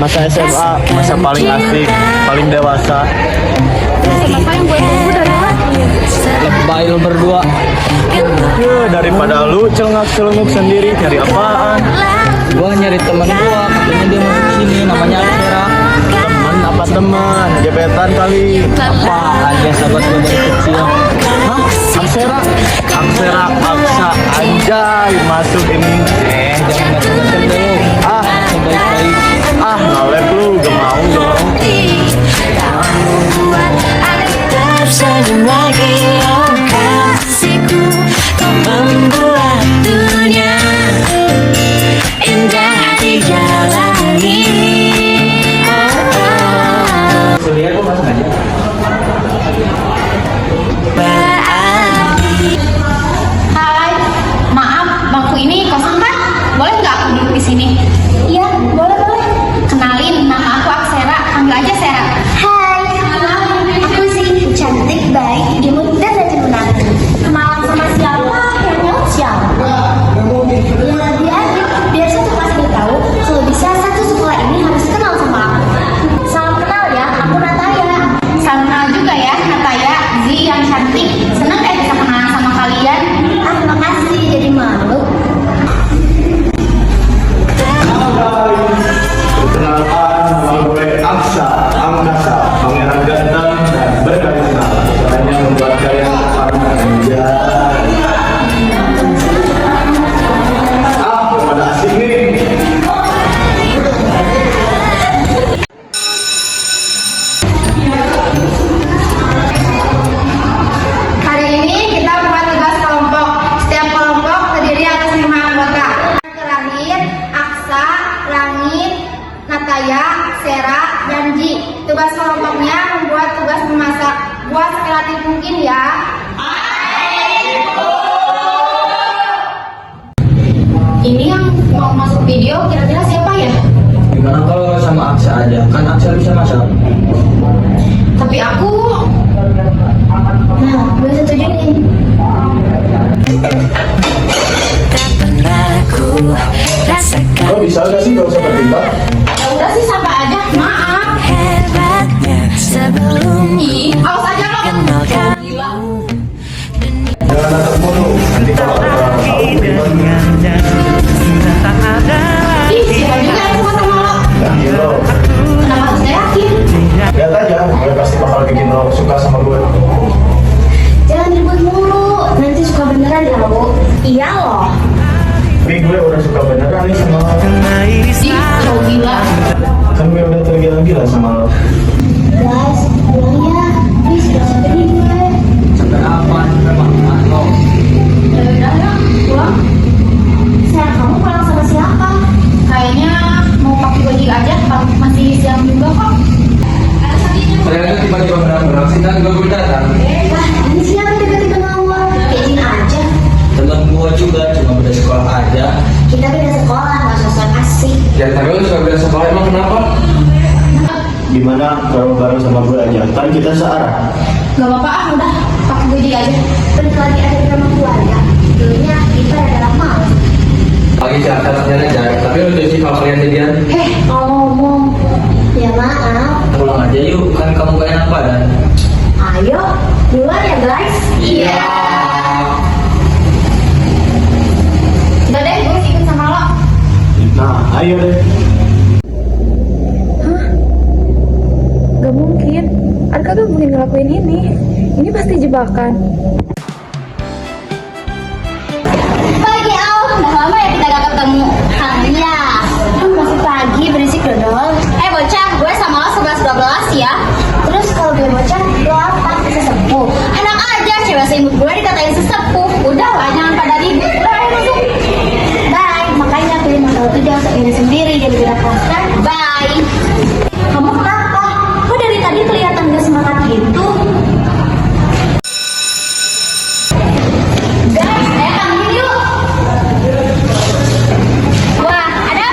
Masa SMA, masa paling asik, paling dewasa. Masa yang gue tunggu dari tadi. Lebay lu berdua. Daripada lu celengak-celenguk sendiri, cari apaan? Gua nyari teman gua, katanya dia masuk sini, namanya Aksera. Temen apa teman? Gebetan kali. Apa aja sahabat gua dari kecil. Hah? Aksera? Aksera, Aksa, anjay, masuk ini. Jangan macam-macam deh lu. Ah, Baik-baik. nolep lu, gak mau dong. Senyum lagi, oh kasihku, kau membuat dunia indah dijalani. Kuliah gua masuk aja. Hai, maaf, bangku ini kosong kan? Boleh nggak aku duduk di sini? Iya, boleh. Kenalin, nama aku Aksera. Panggil aja Sera. Hai, aku sih cantik, baik, imut, dan rajin menantu. Kenalan sama siapa? Yang nyaut siapa? Yang lebih adil, biar satu kelas ini tahu, kalau bisa satu sekolah ini harus kenal sama aku. Salam kenal ya, aku Nataya. Salam kenal juga ya, Nataya. Zi yang cantik. Senang bisa kenalan sama kalian. Ah, makasih, jadi malu. Perkenalkan, nama gue Aksa, Angkasa, pangeran ganteng dan berkarisma. Caranya membuat kalian paling anjay. Pada asik nih. Hari ini kita buat tugas kelompok. Setiap kelompok terdiri atas 5 anggota. Terakhir, Aksa, Langit, Nataya, Sera, dan Ji. Tugas kelompoknya membuat tugas memasak. Buat sekreatif mungkin ya. Ini yang mau masuk video kira-kira siapa ya? Gimana kalau sama Aksa aja? Kan Aksa bisa masak. Tapi aku Nah, gue setuju nih. Tak pernah ku rasakan Kok bisa gak sih gak usah berdebat? ya udah sih sampai aja. Maaf. hebatnya sebelum Ih, awas aja lo. kenal kamu. Jangan natap mulu. Nanti kalau ada tahu gimana? Ih, siapa juga yang suka sama lo? Yakin lo. Kenapa harus gak yakin? Lihat aja, gue pasti bakal bikin lo suka sama gue. Jangan ribut mulu, nanti suka beneran tahu. Iya loh. Tapi gue udah suka beneran nih sama lo. Ih, lo gila. Kan gue udah tergila-gila sama lo. Guys, pulang ya. Please, gak sedih gue. Sampai apa? Memang lo. Ya udah ya, pulang. Sayang, kamu pulang sama siapa? Kayaknya mau pakai baju aja, masih siang juga kok. Ternyata tiba-tiba benar-benar sih kan gue datang. Wah, ini siapa tiba-tiba nawar? Izin aja. Temen gua juga cuma beda sekolah aja. Kita beda sekolah, gak usah asik. Ya tapi lu suka beda sekolah emang kenapa? Gimana kalau bareng sama gue aja? Kan kita searah. Gak apa-apa ah, udah pakai baju aja. Balik lagi ada di rumah keluarga. Dulunya kita adalah mau. Lagi catatnya aja. Tapi lu udah sih kalau kalian jadian. Kalau ngomong, ya maaf. Pulang aja yuk, kan kamu gak enak badan. Ayo, duluan ya guys. Iya. Udah deh, gue ikut sama lo. Nah, ayo deh. Gak mungkin, Arka tuh mungkin ngelakuin ini. Ini pasti jebakan. Pagi Al, udah lama ya kita gak ketemu. Iya, masih pagi berisik dodol. Bocah, gue sama lo 11-12 ya. Terus kalau gue bocah, lo apa? Sesepuh. Enak aja, cewek seimut gue dikatain sesepuh. Udah lah, jangan pada ribut. Udah, ayo masuk. Bye, makanya pilih modal itu jangan sendiri sendiri jadi beda kelas kan. Bye. Kamu kenapa? Kok dari tadi kelihatan gak semangat gitu? Guys, ayo panggil yuk. Wah, ada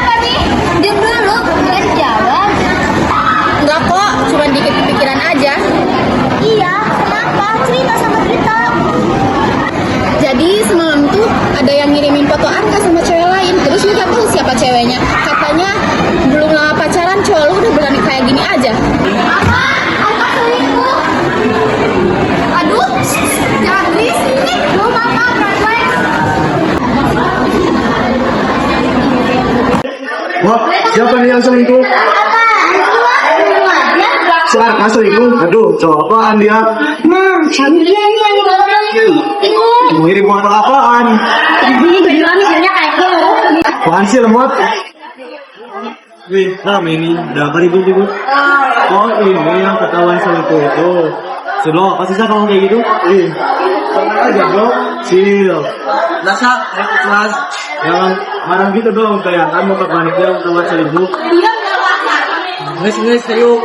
bukan yang selingkuh. Si Arka selingkuh. Aduh, cobaan dia. Sambil dia ini yang ngomong. Mirip motor apaan? Ini berdua misalnya kayak gitu. Apaan sih lemot? Wih, rame ini. Udah ribut-ribut. Oh, ini yang ketahuan selingkuh itu. Silo, pasti saya kamu kayak gitu? Ih, sama aja bro. Sil. Nasa, kelas. Jangan marah gitu dong, kayak kan mau ke panitia ketahuan selingkuh. Guys, ayo.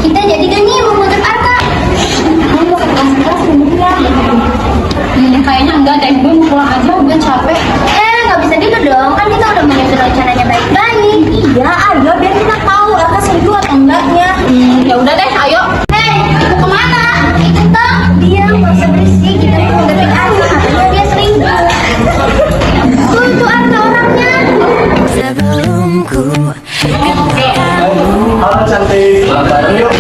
Kita jadi kan nih mau muter Arka. Kamu mau ke kelas kemudian. Kayaknya enggak deh, gue mau pulang aja udah capek. Nggak bisa gitu dong, kan kita udah menyusun rencananya baik-baik. Iya, ayo biar kita tahu Arka selingkuh atau enggaknya. Ya udah deh, ayo. Hei, mau kemana? Ikut dong. Diam, nggak usah berisik. Kita mau ngedetek Arka, katanya dia selingkuh. Tuh Arka orangnya. sebelum ku Halo cantik, bareng yuk.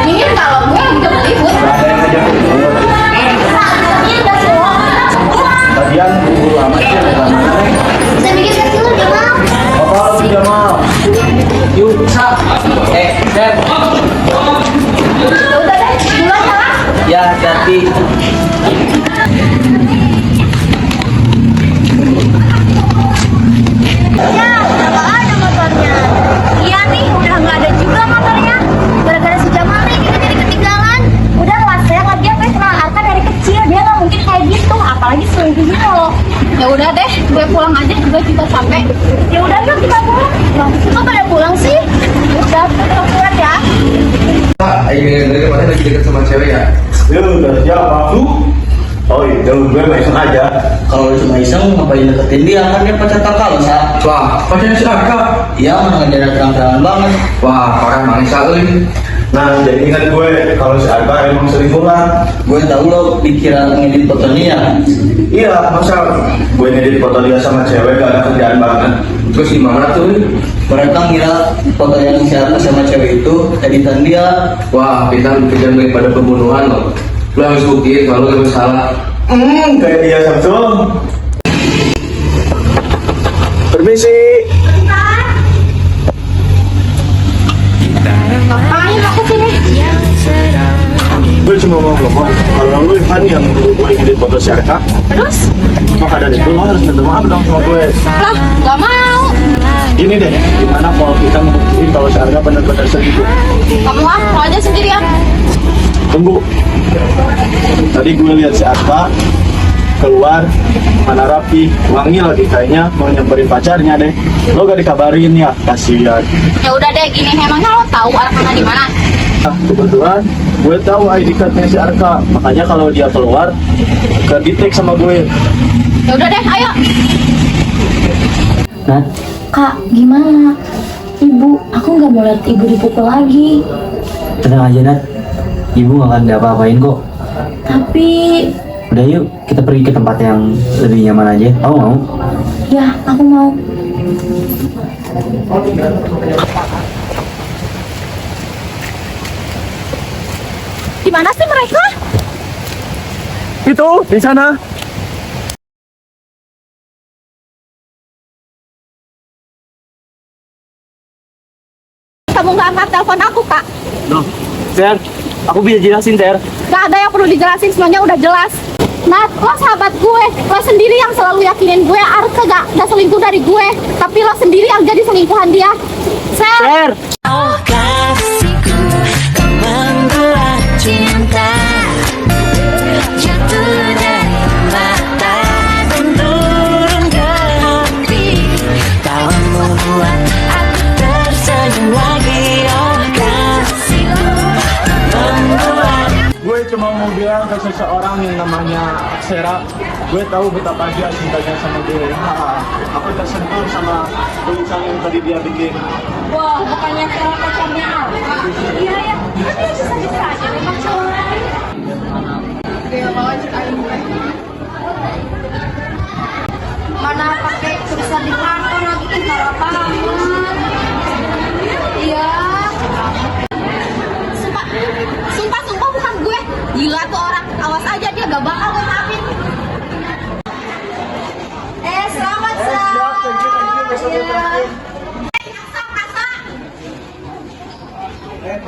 Ini kalau gue udah ribut. Ada yang ngajak ribut. Ini udah semua. Bagian buru amat sih, lama. Bisa bikin kecil udah mau. Apa lu tidak mau? Yuk, Sa. Ser. Ya udah deh, duluan salah. Ya, hati. Ya, kenapa ada motornya? Iya nih, udah nggak ada juga motornya. Gara-gara si Jamal nih kita jadi ketinggalan. Udah lah, saya nggak dia kenal Arka dari kecil. Dia nggak mungkin kayak gitu, apalagi selingkuh gitu loh. Ya udah deh, gue pulang aja, gue juga capek. Ya udah yuk kita pulang. Kok pada pulang sih? Udah, kita pulang ya. Ayo dari kemarin lagi deket sama cewek ya. Yuk, udah siapa? Oh iya, gue main iseng aja. Kalau cuma iseng ngapain deketin dia, kan dia pacar kakak lo, Sa. Wah, pacarnya si Arka. Iya, mana ngejalan terang-terangan banget. Wah, parah manis sekali. Nah, jadi ingat gue kalau si Arka emang selingkuh lah. Gue tahu lo dikira ngedit foto dia. Iya, masa gue ngedit foto dia sama cewek gak ada kerjaan banget. Terus gimana tuh? Mereka ngira foto yang siapa sama cewek itu editan dia. Wah, kita lebih kejam daripada pembunuhan loh. Lu harus buktiin kalau lu bersalah. Kayak dia Samsul. Permisi. Ngapain aku sini? Gue cuma mau ngomong kalau lu kan yang dulu gue ngedit foto si Arka. Terus? Maka dari itu lo harus minta maaf dong sama gue. Lah, gak mau. Gini deh, gimana kalau kita ngebuktiin kalau si Arka benar-benar selingkuh? Kamu mau aja sendirian. Tunggu. Tadi gue lihat si Arka keluar, mana rapi, wangi lagi, kayaknya mau nyamperin pacarnya deh. Lo gak dikabarin ya, kasihan. Ya udah deh, gini emangnya lo tahu Arka di mana? Nah, kebetulan gue tahu ID cardnya si Arka, makanya kalau dia keluar, ke detect sama gue. Ya udah deh, ayo. Nah, Kak, gimana? Ibu, aku nggak mau lihat ibu dipukul lagi. tenang aja, Nat. Ibu gak akan apa-apain kok. Tapi, Udah yuk, kita pergi ke tempat yang lebih nyaman aja. Kamu mau? ya aku mau. Di mana sih mereka? Itu, di sana. Kamu nggak angkat telepon aku, Kak. Loh, Ter, aku bisa jelasin, Ter. Gak ada yang perlu dijelasin, semuanya udah jelas. Nat, lo sahabat gue, lo sendiri yang selalu yakinin gue Arka gak selingkuh dari gue, tapi lo sendiri yang jadi selingkuhan dia. Ter! Oh kasihku, kau membuat cinta jatuh dari mata dan turun ke hati. Kau membuat aku tersenyum lagi. Oh kasihku, kau membuat. Gue cuma mau bilang ke seseorang yang namanya Aksera, gue tahu betapa dia cintanya sama gue. Aku tersentuh sama tulisan yang tadi dia bikin. Wah, bukannya salah pacarnya Arka. Iya ya, kan dia bisa-bisa aja memang cowok. Dia mau ceritain gue. Mana pakai tulisan di karton lagi kan salah banget. Iya. Sumpah bukan gue. Gila tuh orang.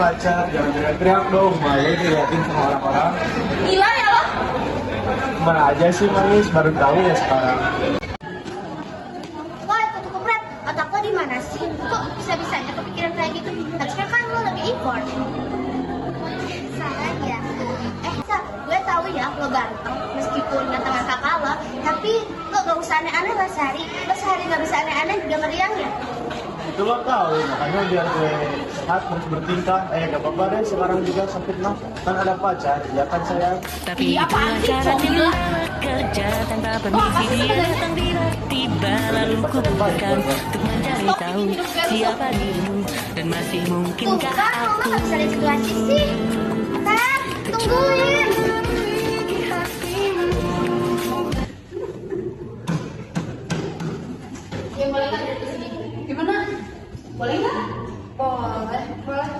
Pacar, jangan teriak-teriak dong, malu diliatin sama orang-orang. Gila ya lo? Mana aja sih manis, baru tahu ya sekarang. Woi, kutu kepret, otak lo di mana sih? Kok bisa-bisanya kepikiran kayak gitu? Harusnya kan lo lagi impor. Salah ya. Sa, gue tahu ya lo ganteng, meskipun ganteng kakak lo, tapi lo gak usah aneh-aneh lah Sari. Lo sehari gak bisa aneh-aneh juga meriang ya. Itu lo tahu, makanya biar gue sehat harus bertingkah. Gak apa-apa deh, sekarang juga sakit mah. Kan ada pacar, ya kan sayang? Tapi itulah caranya bekerja tanpa permisi. Dia datang tiba-tiba lalu ku bukan untuk mencari tahu siapa dirimu dan masih mungkinkah Bukan, lo aku gak bisa lihat situasi sih. Tar, tungguin. Ya boleh kan dari sini? Gimana? Boleh nggak? Boleh, boleh.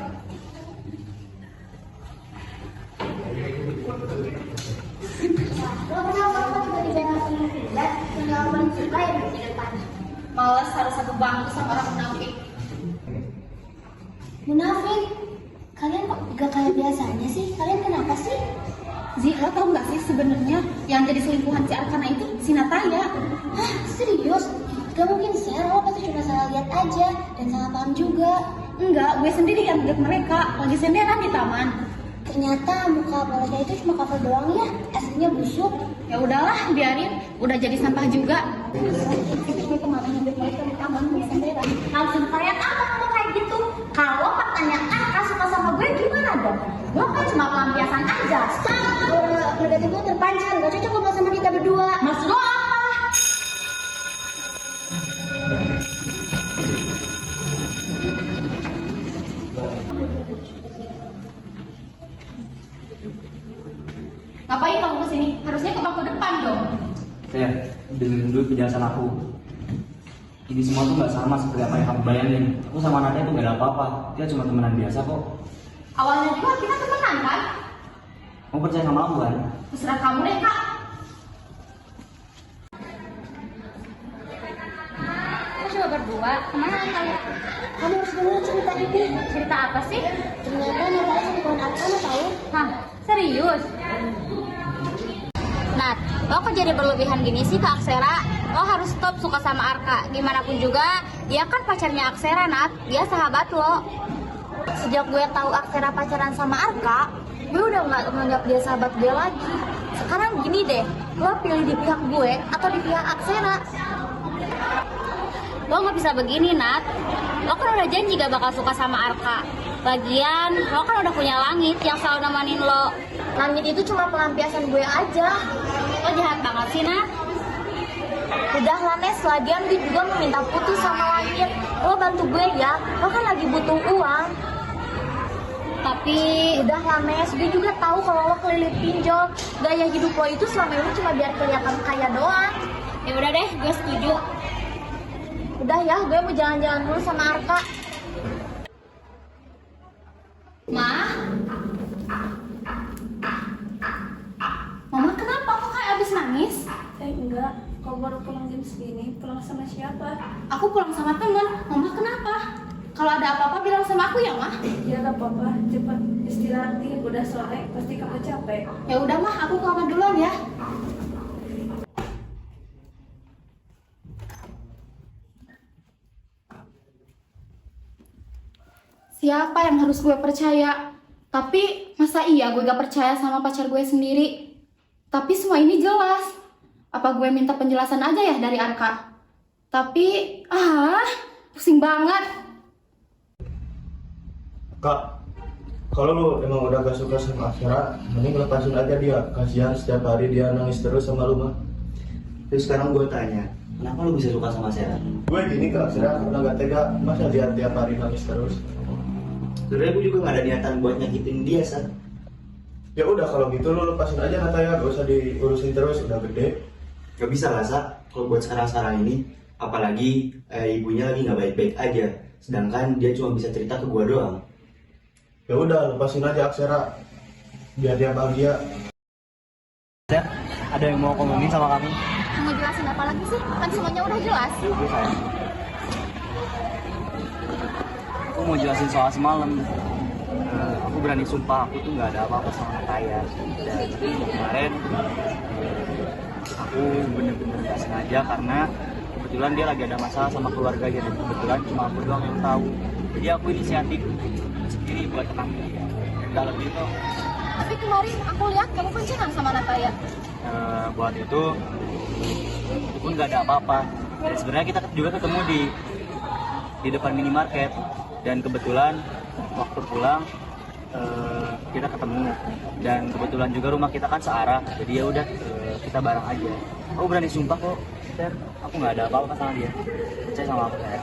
Lo kenapa tiba-tiba langsung lihat tinggal mencoba yang di depan? Males harus satu bangku sama orang munafik. Munafik? Kalian kok gak kayak biasanya sih? Kalian kenapa sih? Zi, lo tau gak sih sebenarnya yang jadi selingkuhan si Arkana itu si Nataya? Hah, serius? Gak mungkin sih, lo pasti cuma salah lihat aja dan salah paham juga. Enggak, gue sendiri yang lihat mereka lagi senderan di taman. Ternyata muka mereka itu cuma cover doang ya, aslinya busuk. Ya udahlah, biarin, udah jadi sampah juga. Gue kemarin ngeliat mereka di taman lagi senderan. Langsung kayak apa kalau kayak gitu? Kalau pertanyaan suka sama gue gimana dong? Gue kan cuma pelampiasan aja. Stop! Negatif gue terpancar, gak cocok ngobrol sama kita berdua. Maksud lo apa? Ngapain kamu kesini? Harusnya ke bangku depan dong. Dengerin dulu penjelasan aku. Ini semua tuh gak sama seperti apa yang kamu bayangin. Aku sama Nata itu gak ada apa-apa. Dia cuma temenan biasa kok. Awalnya juga kita temenan kan? Mau percaya sama aku kan? Terserah kamu deh kak. Kita coba berdua, kemana kalian? Kamu harus dengar cerita ini. Cerita apa sih? Ternyata Nataya selingkuhan Arkana tahu. Hah, serius? Nat, lo kok jadi berlebihan gini sih ke Aksera? Lo harus stop suka sama Arka. Gimana pun juga, dia kan pacarnya Aksera, Nat. Dia sahabat lo. Sejak gue tahu Aksera pacaran sama Arka, gue udah gak menganggap dia sahabat gue lagi. Sekarang gini deh, lo pilih di pihak gue atau di pihak Aksera. Lo gak bisa begini, Nat. Lo kan udah janji gak bakal suka sama Arka. Lagian, lo kan udah punya Langit yang selalu nemenin lo. Langit itu cuma pelampiasan gue aja. Lo jahat banget sih, Nat. Udah lah, Nes. Lagian gue juga meminta putus sama Langit. Lo bantu gue ya, lo kan lagi butuh uang. Tapi udah lah, Nes. Gue juga tahu kalau lo kelilit pinjol. Gaya hidup lo itu selama ini cuma biar kelihatan kaya doang. Ya udah deh, gue setuju. Udah ya, gue mau jalan-jalan dulu sama Arka. Ma? Mama kenapa? Kok kayak abis nangis? Enggak, kau baru pulang jam segini. Pulang sama siapa? Aku pulang sama temen. Mama kenapa? Kalau ada apa-apa bilang sama aku ya, Ma? Ya gak apa-apa, cepat istirahat nih. Udah sore, pasti kamu capek. Ya udah, Ma, aku ke kamar duluan ya. Siapa yang harus gue percaya? Tapi masa iya gue gak percaya sama pacar gue sendiri? Tapi semua ini jelas. Apa gue minta penjelasan aja ya dari Arka? Tapi, pusing banget. Kak, kalau lu emang udah gak suka sama Aksera, mending lepasin aja dia. Kasihan setiap hari dia nangis terus sama lu mah. Terus sekarang gue tanya, kenapa lu bisa suka sama Sarah? Gue gini ke Aksera udah gak tega, masa dia tiap hari nangis terus. Sebenernya gue juga gak ada niatan buat nyakitin dia, Sat. Ya udah kalau gitu lu lepasin aja Nataya, gak usah diurusin terus, udah gede. Gak bisa lah, Sat. Kalau buat sekarang-sekarang ini, apalagi ibunya lagi gak baik-baik aja. Sedangkan dia cuma bisa cerita ke gue doang. Ya udah lepasin aja Aksera, biar dia bahagia. Ada yang mau ngomongin sama kami? Mau jelasin apa lagi sih? Kan semuanya udah jelas. mau jelasin soal semalam. Aku berani sumpah aku tuh nggak ada apa-apa sama Nataya. Dan kemarin aku bener-bener gak sengaja karena kebetulan dia lagi ada masalah sama keluarganya dan kebetulan cuma aku doang yang tahu. Jadi aku inisiatif sendiri buat tenangin dia. Gak lebih itu. Tapi kemarin aku lihat kamu kencan sama Nataya. Buat itu pun nggak ada apa-apa. Dan sebenarnya kita juga ketemu di depan minimarket dan kebetulan waktu pulang kita ketemu dan kebetulan juga rumah kita kan searah, jadi ya udah kita bareng aja. Aku berani sumpah kok, Ter, aku nggak ada apa-apa sama dia. Percaya sama aku saya.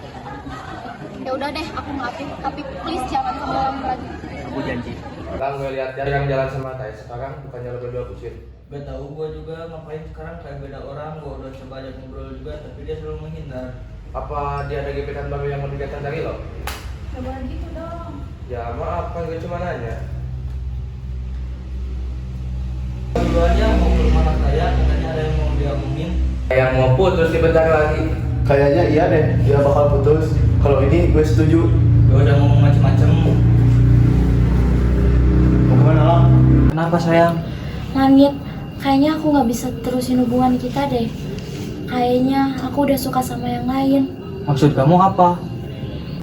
Ya udah deh, aku maafin, tapi please jangan kembali lagi. Aku janji. Sekarang gue lihat dia yang jalan sama Nataya sekarang bukannya lo berdua bucin. Gak tahu gue juga ngapain sekarang kayak beda orang. Gue udah coba ajak ngobrol juga tapi dia selalu menghindar. Apa dia ada gebetan baru yang lebih ganteng dari lo? Ya boleh gitu dong. Ya maaf, kan gue cuma nanya. Keduanya mau ke rumah Nataya, katanya ada yang mau diomongin. Yang mau putus sebentar lagi. Kayaknya iya deh, dia bakal putus. Kalau ini gue setuju. Gue udah ngomong macem-macem. Mau kemana Lang? Kenapa sayang? Langit, kayaknya aku nggak bisa terusin hubungan kita deh. Kayaknya aku udah suka sama yang lain. Maksud kamu apa?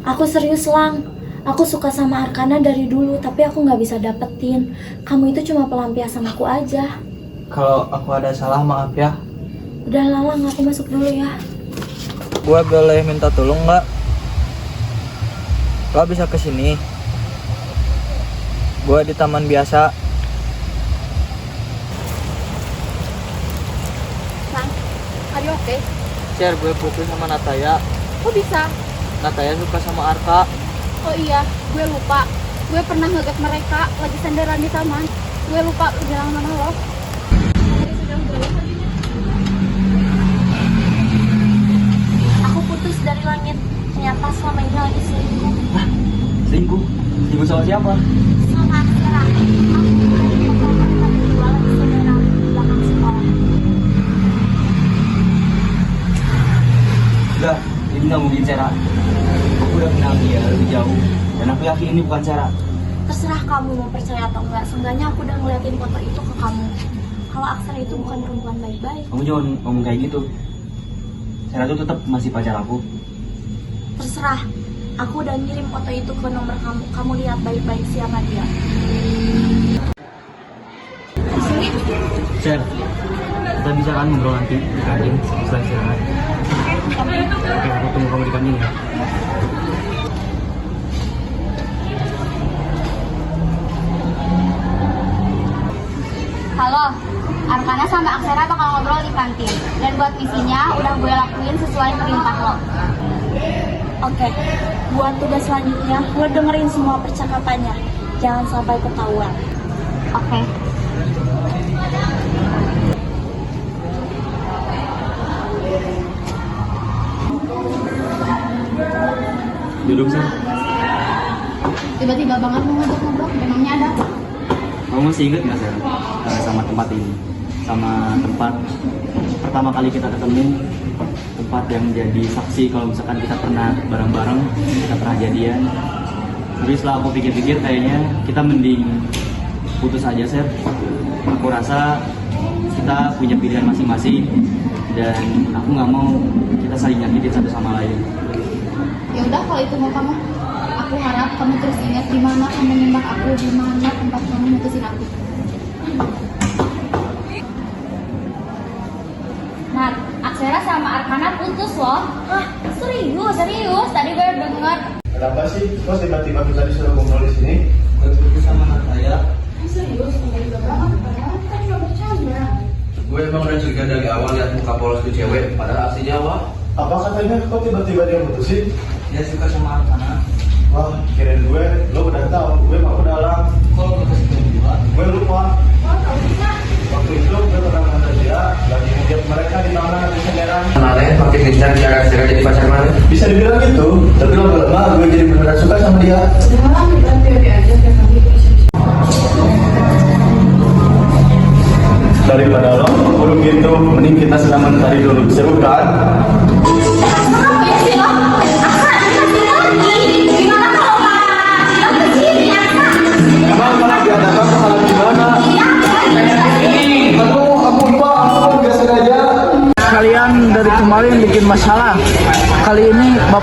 Aku serius, Lang. Aku suka sama Arkana dari dulu, tapi aku nggak bisa dapetin. Kamu itu cuma pelampiasan aku aja. Kalau aku ada salah maaf ya. Udah Lang, aku masuk dulu ya. Gue boleh minta tolong nggak? Lo bisa kesini? Gue di taman biasa. Lang, are you okay? Share gue putus sama Nataya. Kok bisa? Nataya suka sama Arka. Oh iya, gue lupa. Gue pernah ngegat mereka lagi senderan di taman. Gue lupa bilang sama lo. Aku putus dari Langit. Ternyata selama ini lagi selingkuh. Selingkuh? Selingkuh sama siapa? Sama Aksara. Aku berdua lagi saudara di belakang sekolah. Udah, ini nggak mungkin Sarah. Aku udah kenal dia lebih jauh dan aku yakin ini bukan Sarah. Terserah kamu mau percaya atau enggak. Seenggaknya aku udah ngeliatin foto itu ke kamu. Kalau Aksara itu bukan perempuan baik-baik. Kamu jangan ngomong kayak gitu. Sarah tuh tetap masih pacar aku. Terserah. Aku udah ngirim foto itu ke nomor kamu. Kamu lihat baik-baik siapa dia. Share, kita bisa kan ngobrol nanti di kantin setelah istirahat. Oke, aku tunggu kamu di kantin ya. Halo, Arkana sama Aksara bakal ngobrol di kantin. Dan buat misinya udah gue lakuin sesuai perintah lo. Oke, buat tugas selanjutnya, lo dengerin semua percakapannya. Jangan sampai ketahuan. Oke. Duduk sih. Tiba-tiba banget mau ngajak ngobrol, memangnya ada apa? Kamu masih inget nggak sih sama tempat ini? Sama tempat pertama kali kita ketemu, tempat yang jadi saksi kalau misalkan kita pernah bareng-bareng, kita pernah jadian. Tapi setelah aku pikir-pikir kayaknya kita mending putus aja, Seth. Aku rasa kita punya pilihan masing-masing dan aku nggak mau kita saling nyakitin satu sama lain. Ya udah kalau itu mau kamu. Aku harap kamu terus ingat di mana kamu nembak aku, di mana tempat kamu mutusin aku. Nah, Aksara sama Arkana putus loh. Hah? Serius? Serius? Tadi gue denger. Kenapa sih? Kok tiba-tiba kita disuruh ngobrol di sini? Gue putus sama Nataya. Serius? Tiba-tiba banget. Padahal kan gak bercanda. Gue emang udah curiga dari awal lihat muka polos tuh cewek, padahal aslinya wah. Apa katanya? Kok tiba-tiba dia mutusin? Dia suka sama Arkana. Wah, kirain gue, lo udah tahu, gue mah udah Lang. Kok lo kasih tau gue? Gue lupa. Oh, tau bisa. Waktu itu gue pernah ngantar dia, lagi ngejat mereka di mana di senderan. Nataya pakai kencan cara jadi pacar mana? Bisa dibilang gitu, tapi lama-lama gue jadi beneran suka sama dia. Udah lah, kita hati-hati aja kayak nanti. Daripada lo burung gitu, mending kita sedang mencari dulu, seru kan? Gimana kalau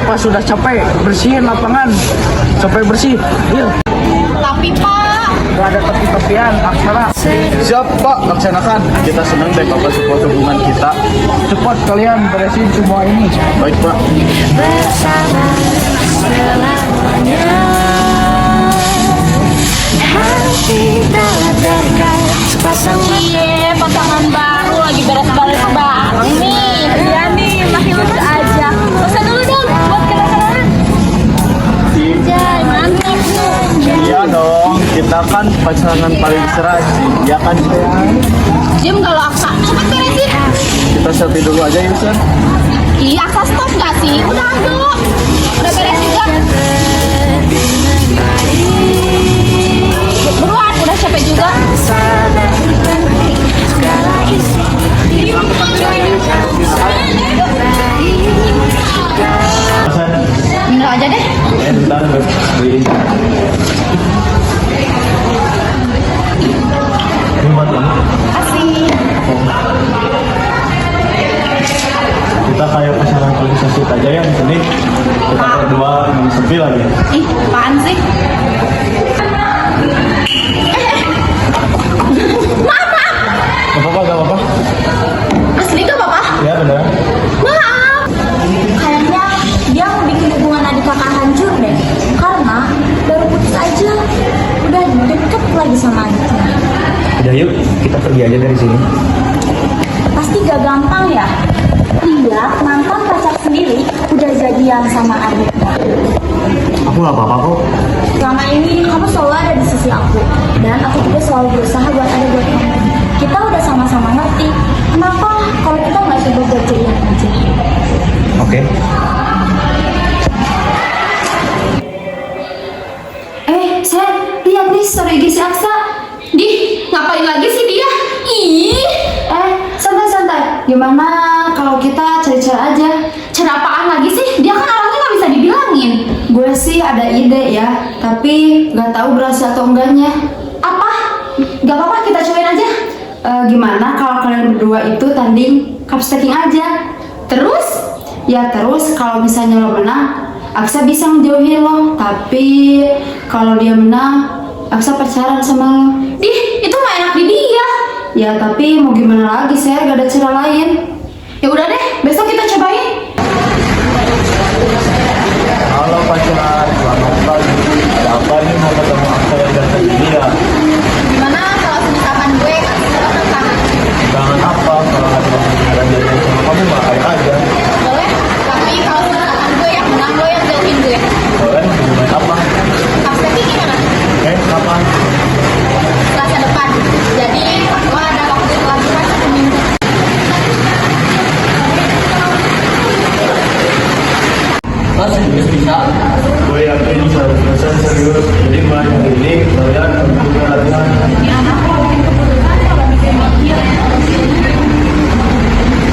Bapak sudah capek bersihin lapangan sampai bersih. Yuk. Tapi Pak, Gak ada tapi-tapian, aksara. Siap Pak, laksanakan. Kita senang deh Bapak support hubungan kita. Cepat kalian beresin semua ini. Baik Pak. bersama selamanya. Harus kita dekat sepasang Iya, pasangan baru lagi beres-beres bareng nih. Iya nih, masih lucu aja. Pesan dulu dong buat kenal-kenalan. Anjay, mantap tuh. Iya dong, kita kan pasangan paling serasi. Ya kan sayang? Diam kalau Aksa, cepet beresin. Kita selfie dulu aja yuk Sen. Iya, Aksa stop gak sih? Udah dong. Udah beres juga. Buruan, udah capek juga. segala isi Minum aja deh. Bentar, beliin. Ini buat kamu. Asik. Kita kayak pasangan paling sasut aja ya di sini. Kita berdua yang sepi lagi. Ih, apaan sih? Gak apa-apa, gak apa-apa. Asli gak apa-apa? Ya benar. Maaf. Kayaknya dia mau bikin hubungan adik kakak hancur deh. Karena baru putus aja, udah deket lagi sama adiknya. Udah yuk, kita pergi aja dari sini. Pasti gak gampang ya. Dia mantan pacar sendiri udah jadian sama adiknya. Aku gak apa-apa kok. Selama ini kamu selalu ada di sisi aku, dan aku juga selalu berusaha buat ada buat kamu. Kita udah sama-sama ngerti. Kenapa kalau kita nggak coba buat jadian aja? Oke. Saya lihat nih story IG si Aksa. Dih, ngapain lagi sih dia? Ih. Santai-santai. Gimana kalau kita cari-cari aja? Cara apaan lagi sih? Dia kan orangnya nggak bisa dibilangin. Gue sih ada ide ya, tapi nggak tahu berhasil atau enggaknya. Apa? Gak apa-apa, kita cobain aja. Gimana kalau kalian berdua itu tanding cupstaking aja? Terus? Ya terus kalau misalnya lo menang, Aksa bisa menjauhin lo. Tapi kalau dia menang, Aksa pacaran sama lo. Dih, itu mah enak di dia. Ya tapi mau gimana lagi, saya gak ada cara lain. Ya udah deh, besok kita cobain. Halo pacar, selamat pagi. Ada apa nih mau ketemu aku yang ganteng ini ya? gimana kalau misalkan gue kasih surat tantangan? Jangan apa, kalau ada yang beneran jadian sama kamu mah ayo aja. Boleh, tapi kalau misalkan gue yang menang, lo yang jauhin gue. Boleh, hubungan apa? Upsetting gimana? Kapan? Selasa depan. Jadi, lo ada waktu lagi kan 1 minggu. Mas, bisa. Gue yakin 100% serius. Jadi mulai hari ini kalian untuk latihan.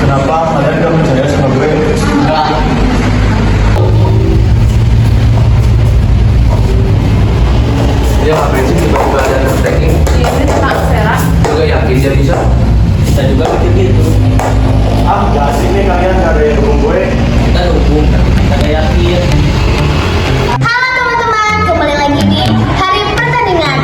Kenapa kalian gak percaya sama gue? Enggak. Dia ngapain sih tiba-tiba ada tracking? Juga yakin dia bisa? Kita juga pikir gitu. Ah, gak asik nih kalian gak ada yang dukung gue. Kita dukung, tapi kita gak yakin. Halo teman-teman, kembali lagi di hari pertandingan.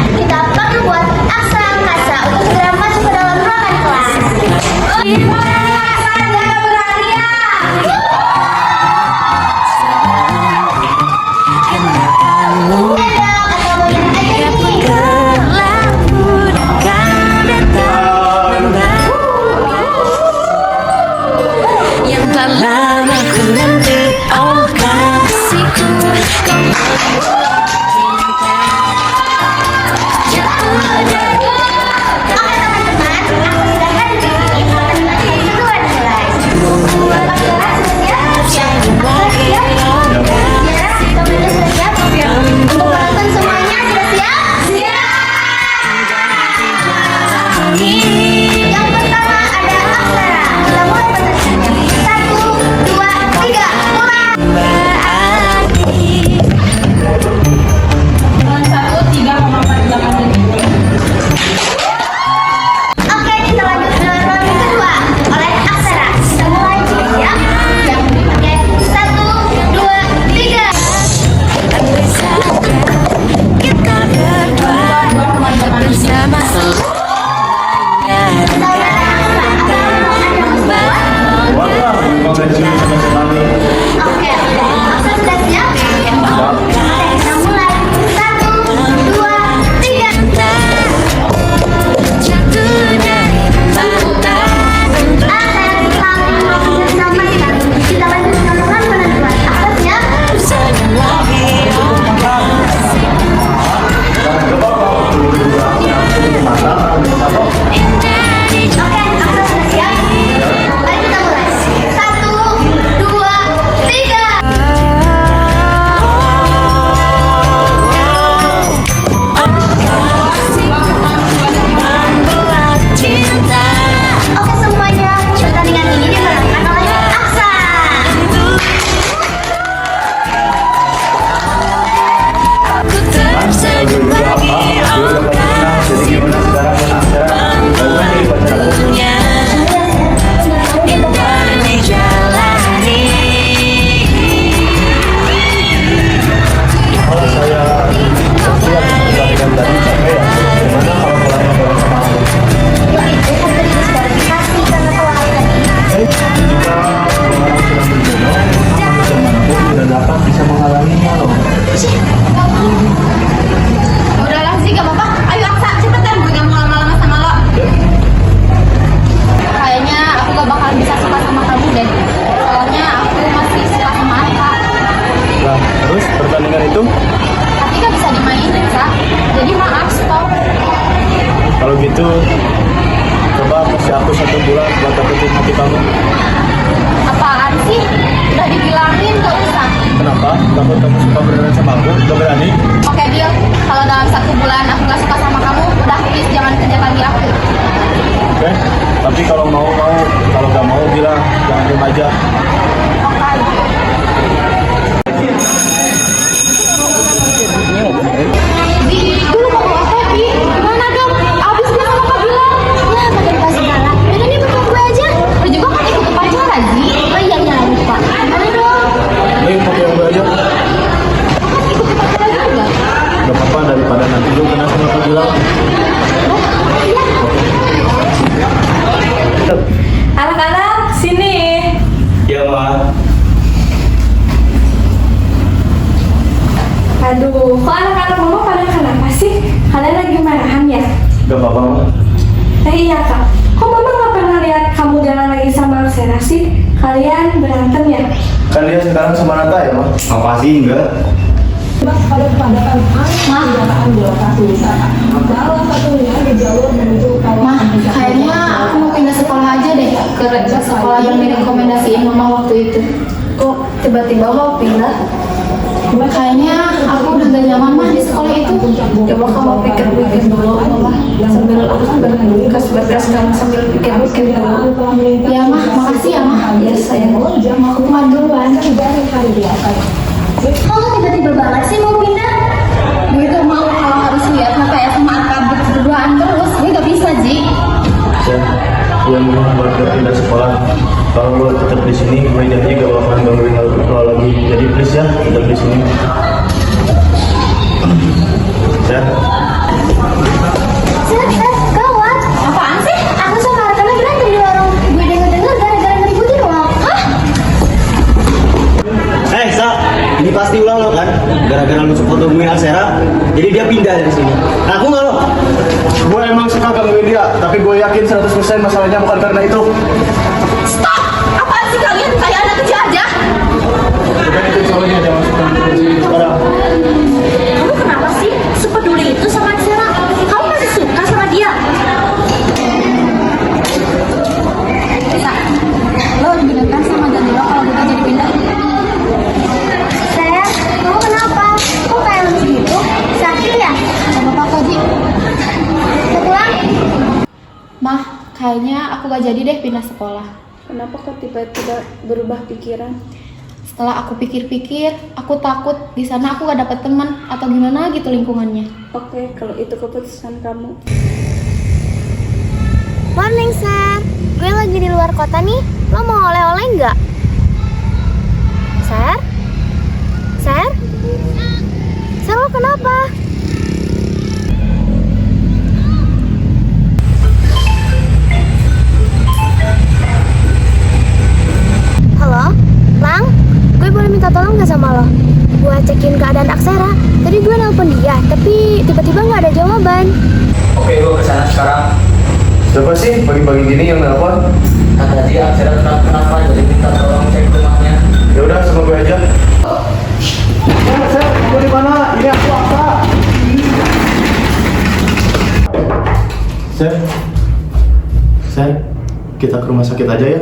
Udahlah sih, gak apa-apa. Ayo Aksa, cepetan, gue gak mau lama-lama sama lo. Kayaknya aku gak bakal bisa suka sama kamu deh. Soalnya aku masih suka sama Arka. Nah, terus pertandingan itu? Tapi gak bisa dimainin, Sa. Jadi maaf, stop. Kalau gitu, coba kasih aku 1 bulan buat dapetin hati kamu. Apaan sih? Udah dibilangin, gak usah. Kenapa? Takut kamu suka beneran sama aku? Gak berani? Oke, deal. Kalau dalam 1 bulan aku gak suka sama kamu, udah please jangan kejar lagi aku. Oke? Tapi kalau mau. Kalau gak mau bilang, jangan diem aja. Di, dulu mau apa, Di? Gimana dong? Abis gue sama Kak bilang. Ya, pakai dikasih galak. Udah nih bukan gue aja. Lo juga kan ikut upacara, Di? Oh iya, lupa. Gimana dong? Nih, pakai yang gue aja. Ikut upacara juga. Gak apa-apa daripada nanti lu kena sama Kak bilang. Anak-anak, sini. Iya, Ma. Aduh, kok anak-anak mama pada kenapa sih? Kalian lagi marahan ya? Gak apa-apa, Ma. Iya kak, kok mama gak pernah lihat kamu jalan lagi sama Arsena sih? Kalian berantem ya? Kan dia sekarang sama Nata ya, Ma? Apa sih, enggak? Mah, kayaknya aku mau pindah sekolah aja deh ke sekolah yang direkomendasiin mama waktu itu. Kok tiba-tiba mau pindah? Kayaknya aku udah gak nyaman mah di sekolah itu. Coba kamu pikir-pikir dulu, mama. Sambil aku berkas kamu sambil pikir-pikir dulu. Ya mah, makasih ya mah. Ya sayang. Aku mah duluan. Kamu tiba-tiba banget sih mau pindah? Gue gak mau kalau harus lihat kayak sama Arka berduaan terus. Gue gak bisa, Ji. Gue mau buat pindah sekolah. Kalau lo tetap di sini, gue janji gak bakalan gangguin lo lagi. Jadi please ya, tetap di sini. Ya. Gawat. Apaan sih? Aku sama Arkana berantem di warung. Gue denger-denger gara-gara ngeributin uang. Hah? Sa, ini pasti ulah lo kan? Gara-gara lu suka gangguin Arsera, jadi dia pindah dari sini. Nah, aku nggak lo. Gue emang suka gangguin dia, tapi gue yakin 100% masalahnya bukan karena itu. Stop! Apaan sih kalian? Kayak anak kecil aja. Bukan itu soalnya, jangan suka gangguin sini sekarang. Kamu kenapa sih sepeduli itu sama Arsena? Kamu masih suka sama dia? Sa, lo bener-bener sama Danilo kalau kita jadi pindah. Sayang, kamu kenapa? Kok kayak lucu gitu? Sakit ya? Gak apa-apa kok, Ji. Mau pulang? Mah, kayaknya aku gak jadi deh pindah sekolah. Kenapa kok tiba-tiba berubah pikiran? Setelah aku pikir-pikir, aku takut di sana aku gak dapet teman atau gimana gitu lingkungannya. Oke, kalau itu keputusan kamu. Morning, Sar. Gue lagi di luar kota nih. Lo mau oleh-oleh nggak? Sar? Sar? Sar, lo kenapa? Halo? Lang? Gue boleh minta tolong nggak sama lo? Buat cekin keadaan Aksara. Tadi gue nelpon dia, tapi tiba-tiba nggak ada jawaban. Oke, gue kesana sekarang. Siapa sih pagi-pagi gini yang nelpon? Kata dia Aksara kenapa jadi minta tolong cek rumahnya. Ya udah, sama gue aja. Sir, gue di mana? Ini aku Aksa. Sir, kita ke rumah sakit aja ya.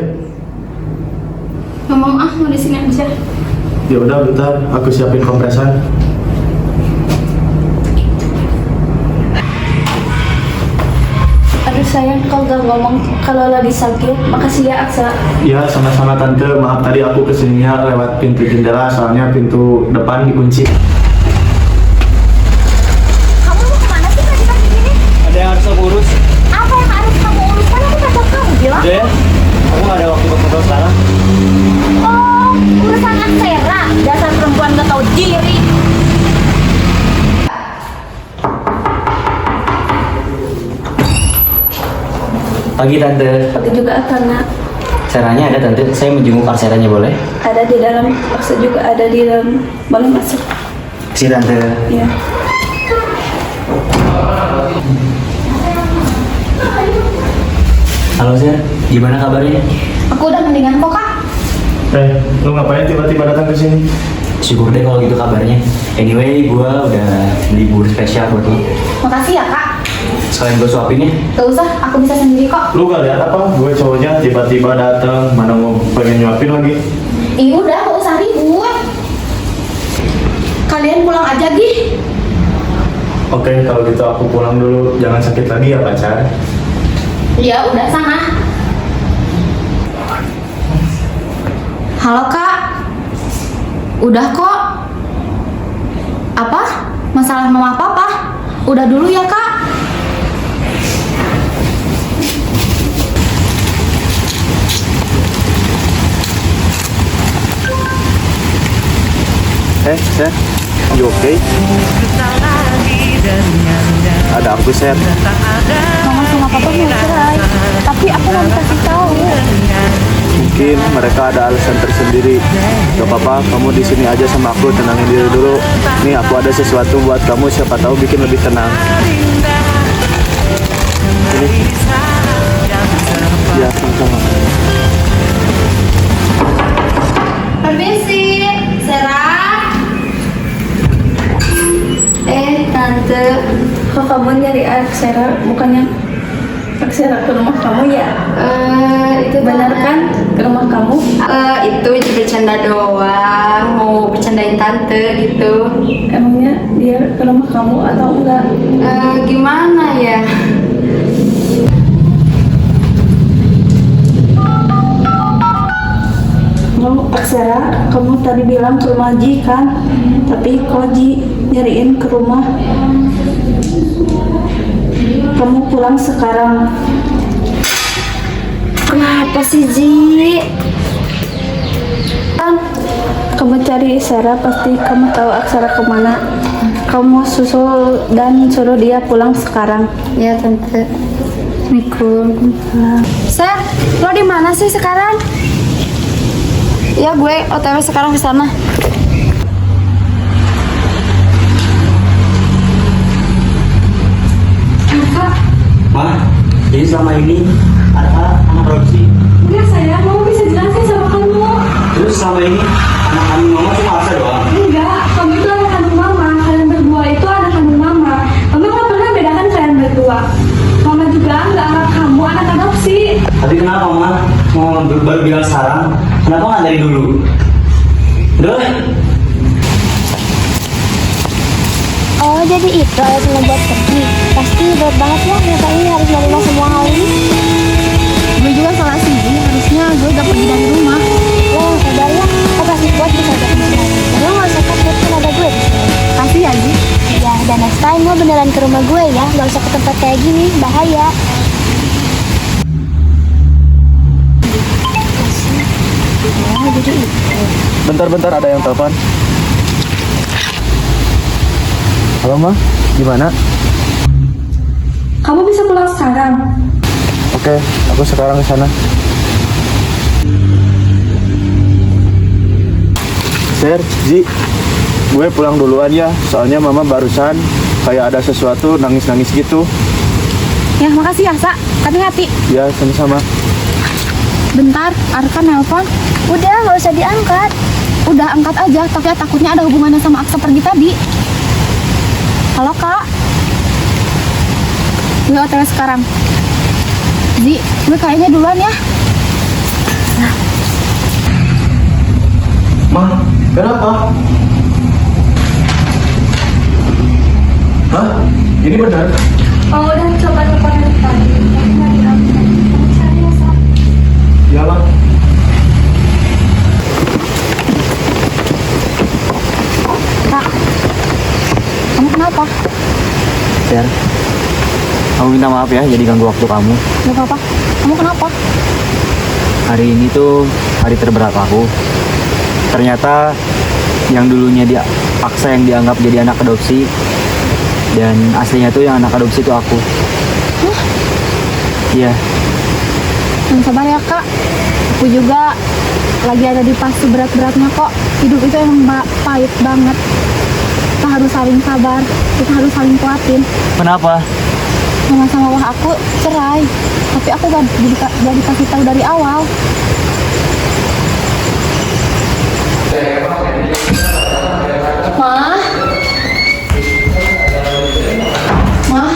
Ngomong mau di sini aja. Ya udah, bentar, aku siapin kompresan. Aduh sayang, kau gak ngomong kalau lagi sakit. Makasih ya Aksa. Ya, sama-sama tante. Maaf tadi aku kesininya lewat pintu jendela, soalnya pintu depan dikunci. Kamu mau kemana sih pagi-pagi gini? Ada yang harus aku urus. Apa yang harus kamu urus? Kan aku kata kamu bilang. Udah ya? Kamu nggak ada waktu buat ngobrol sekarang? Oh, urusan Aksara. Dasar perempuan gak tahu diri. Pagi tante. Pagi juga Akana. Aksaranya ada tante, saya menjenguk aksaranya boleh? Ada di dalam, Aksa juga ada di dalam. Boleh masuk? Si tante. Ya. Halo Sir, gimana kabarnya? Aku udah mendingan kok kak. Lu ngapain tiba-tiba datang ke sini? Syukur deh kalau gitu kabarnya. Anyway, gua udah beli bubur spesial buat lu. Makasih ya kak. Sekalian gua suapin ya. Gak usah, aku bisa sendiri kok. Lu gak lihat apa? Gue cowoknya tiba-tiba datang, mana mau pengen nyuapin lagi. Ih udah, gak usah ribut. Kalian pulang aja Gi. Oke, kalau gitu aku pulang dulu. Jangan sakit lagi ya pacar. Ya udah sana. Halo kak. Udah kok. Apa? Masalah mama papa? Udah dulu ya kak. Sir, you okay? Ada aku, Sir. Mama sama papa mau cerai, tapi aku mau dikasih tahu. Mungkin mereka ada alasan tersendiri. Gak apa-apa, kamu di sini aja sama aku, tenangin diri dulu. Nih, aku ada sesuatu buat kamu, siapa tahu bikin lebih tenang. Ini. Ya, sama-sama. Permisi, Sarah. Tante, kok kamu nyari Aksara, bukannya Aksara ke rumah kamu ya? Itu Benar kan ke rumah kamu? Itu bercanda doang, mau bercandain tante gitu. Emangnya dia ke rumah kamu atau enggak? Gimana ya? Aksara, kamu tadi bilang ke rumah Ji kan? Tapi kok Ji nyariin ke rumah? Kamu pulang sekarang. Kenapa sih Ji? Kan kamu cari Sarah, pasti kamu tahu Aksara kemana. Kamu susul dan suruh dia pulang sekarang. Ya tante. Assalamualaikum. Sir, lo di mana sih sekarang? Ya gue OTW sekarang ke sana. Ma, jadi selama ini Arka anak produksi. Enggak sayang, mama bisa jelasin sama kamu. Terus selama ini anak kandung mama cuma Arka doang. Enggak, kamu itu anak kandung mama. Kalian berdua itu anak kandung mama. Mama nggak pernah bedakan kalian berdua. Mama juga nggak anggap kamu anak adopsi. Tapi kenapa Ma mau baru bilang sekarang? Kenapa nggak dari dulu? Udah deh. Oh, jadi itu alasan buat pergi. Pasti berat banget ya ternyata ini harus menerima semua hal ini. Gue juga salah sendiri, harusnya gue udah pergi dari rumah. Oh, sabar ya. Kau pasti kuat bisa jadi semuanya. Lo nggak usah takut, kan ada gue. Kasih ya Ji. Ya, dan next time lo beneran ke rumah gue ya. Nggak usah ke tempat kayak gini, bahaya. Oh, jadi itu. Bentar-bentar ada yang telepon. Halo, Ma. Gimana? Kamu bisa pulang sekarang. Oke, aku sekarang ke sana. Sir, Ji, gue pulang duluan ya. Soalnya Mama barusan kayak ada sesuatu nangis-nangis gitu. Ya makasih ya Sa, hati-hati. Ya, sama-sama. Bentar, Arka nelpon. Udah, nggak usah diangkat. Udah angkat aja, tapi ya takutnya ada hubungannya sama Aksa pergi tadi. Halo kak. Gue OTW sekarang. Ji, gue kayaknya duluan ya. Ma, kenapa? Hah? Ini benar? Oh, udah coba telepon dari tadi. Tapi nggak diangkat. Kamu cari ya, Sa. Ya, Ma. Kak, kamu kenapa? Sir, kamu minta maaf ya jadi ganggu waktu kamu. Gak apa-apa. Kamu kenapa? Hari ini tuh hari terberat aku. Ternyata yang dulunya dia Aksa yang dianggap jadi anak adopsi, dan aslinya tuh yang anak adopsi itu aku. Iya. Yang sabar ya kak. Aku juga lagi ada di fase berat-beratnya kok. Hidup itu emang pahit banget. Kita harus saling sabar, kita harus saling kuatin. Kenapa? Mama sama wah aku cerai, tapi aku gak dikasih tahu dari awal.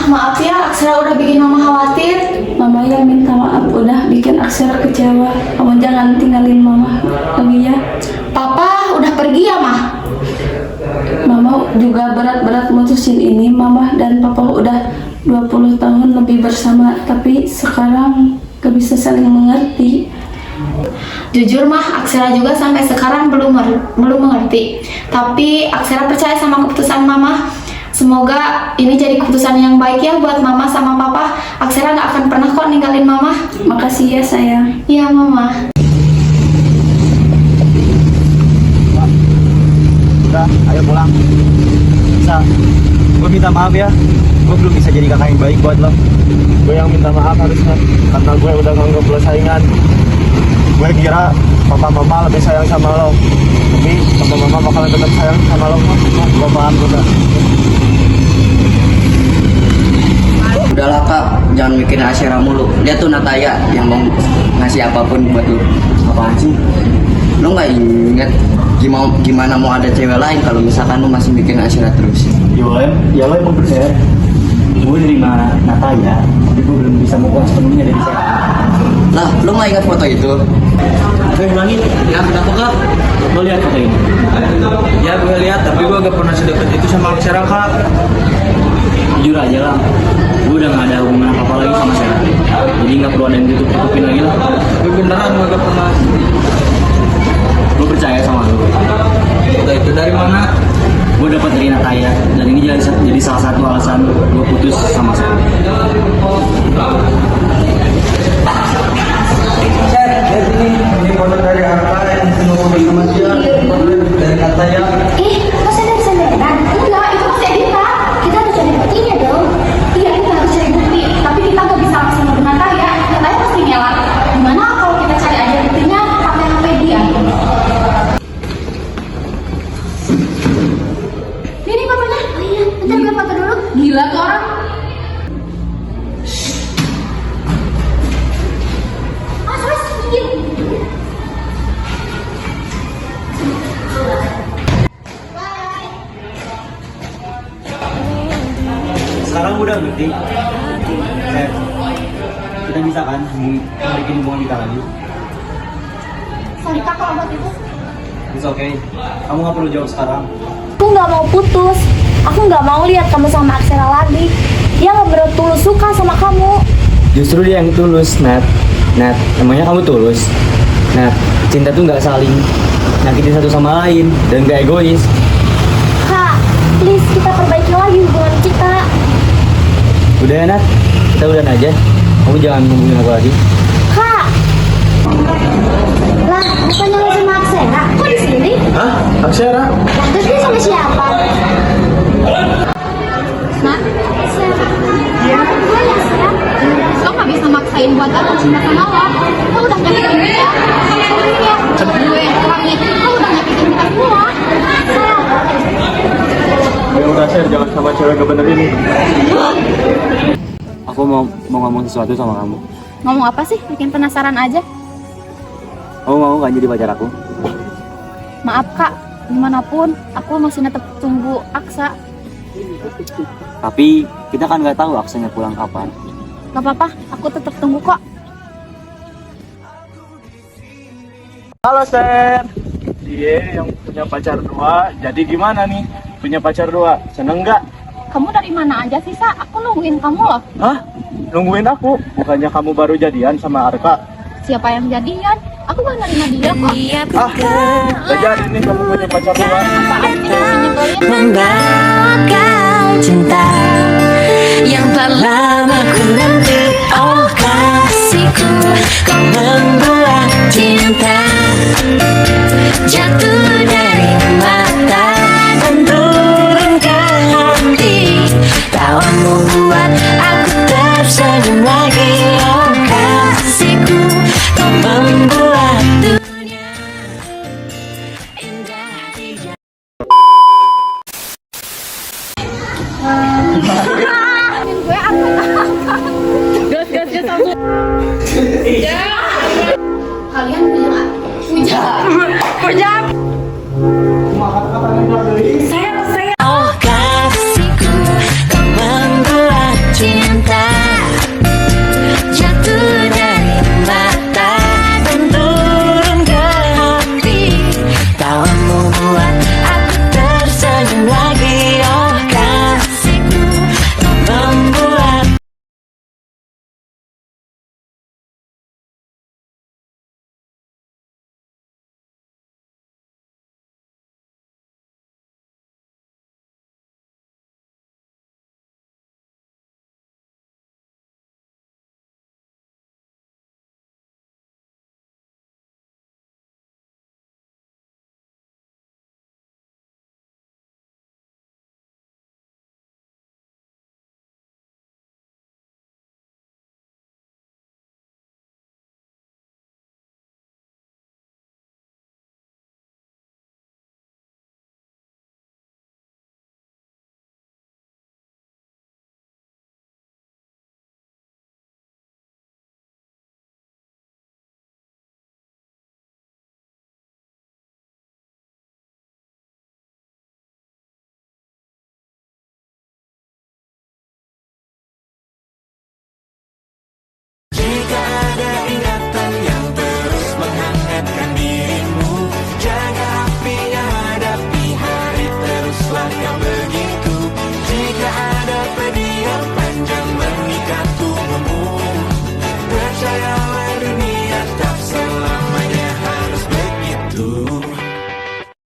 Maaf ya, Aksara udah bikin Mama khawatir. Mama yang minta maaf udah bikin Aksara kecewa. Kamu jangan tinggalin Mama lagi ya. Papa udah pergi ya, Mah? Mama juga berat-berat mutusin ini. Mama dan Papa udah 20 tahun lebih bersama, tapi sekarang gak bisa saling mengerti. Jujur mah, Aksara juga sampai sekarang belum mengerti. Tapi Aksara percaya sama keputusan Mama. Semoga ini jadi keputusan yang baik ya buat Mama sama Papa. Aksara gak akan pernah kok ninggalin Mama. Makasih ya sayang. Iya Mama. Udah, ayo pulang. Bisa. Gue minta maaf ya. Gue belum bisa jadi kakak yang baik buat lo. Gue yang minta maaf harusnya, karena gue udah nganggap lo saingan. Gue kira papa mama lebih sayang sama lo, tapi papa mama bakalan tetap sayang sama lo. Gue paham juga. Udahlah kak, jangan mikirin Asyara mulu. Dia tuh Nataya yang mau ngasih apapun buat lu. Apaan sih? Lu nggak inget gimana mau ada cewek lain kalau misalkan lu masih mikirin Asyara terus? Ya lo emang bener. Gue nerima Nataya, tapi gue belum bisa move on sepenuhnya dari saya. Lah, lu nggak ingat foto itu? Ulangin, ya kenapa kak? Lo lihat foto ini? Ya gue lihat, tapi gue gak pernah sedekat itu sama Aksara kak. Jujur aja lah, gue udah gak ada hubungan apa-apa lagi sama Sarah. Jadi gak perlu ada yang tutup-tutupin lagi lah. Gue beneran gak pernah. Gue percaya sama lo. Foto itu dari mana? Gue dapat dari Nataya, dan ini jadi salah satu alasan gue putus sama Sarah. Ini foto dari apa yang semua foto sama dia? Dari Nataya. Masa dari sandaran? Enggak, itu masih editan. Kita harus cari buktinya dong. Iya, kita harus cari bukti, tapi kita gak bisa langsung dengan Nataya. Nataya pasti ngelak. Gimana kalau kita cari aja buktinya pakai HP dia? Ini papanya. Oh iya, bentar gue foto dulu. Gila tuh orang. Sekarang gue udah ngerti. Kita bisa kan bikin hubungan kita lagi. Sorry kak kalau buat itu. It's okay. Kamu gak perlu jawab sekarang. Aku nggak mau putus. Aku nggak mau lihat kamu sama Aksara lagi. Dia nggak betul-betul suka sama kamu. Justru dia yang tulus, Nat. Nat, emangnya kamu tulus? Nat, cinta tuh nggak saling nyakitin satu sama lain dan gak egois. Kak, please kita perbaiki lagi hubungan kita. Udah ya Nat, kita udahan aja. Kamu jangan hubungin aku lagi. Kak. Lah, bukannya lo sama Aksara? Kok di sini? Hah? Aksara? Lah, terus dia sama siapa? Nat, Iya. Gue ya Aksara. lo gak bisa maksain buat aku cinta sama lo. Lo udah nyakitin kita. Sebenarnya gue, Langit, lo udah nyakitin kita semua. Ya udah Sher, jangan sama cewek gak bener ini. Aku mau ngomong sesuatu sama kamu. Ngomong apa sih? Bikin penasaran aja. Kamu mau gak jadi pacar aku? Maaf kak, gimana pun aku masih tetap tunggu Aksa. Tapi kita kan nggak tahu Aksanya pulang kapan. Gak apa-apa, aku tetap tunggu kok. Halo Sher. Iya, yang punya pacar dua. Jadi gimana nih? Punya pacar dua, seneng nggak? Kamu dari mana aja sih, Sa? Aku nungguin kamu loh. Hah? Nungguin aku? Bukannya kamu baru jadian sama Arka? Siapa yang jadian? Aku gak nerima dia kok. Ah, udah jadi nih kamu punya pacar dua. Apaan sih? Nyebelin.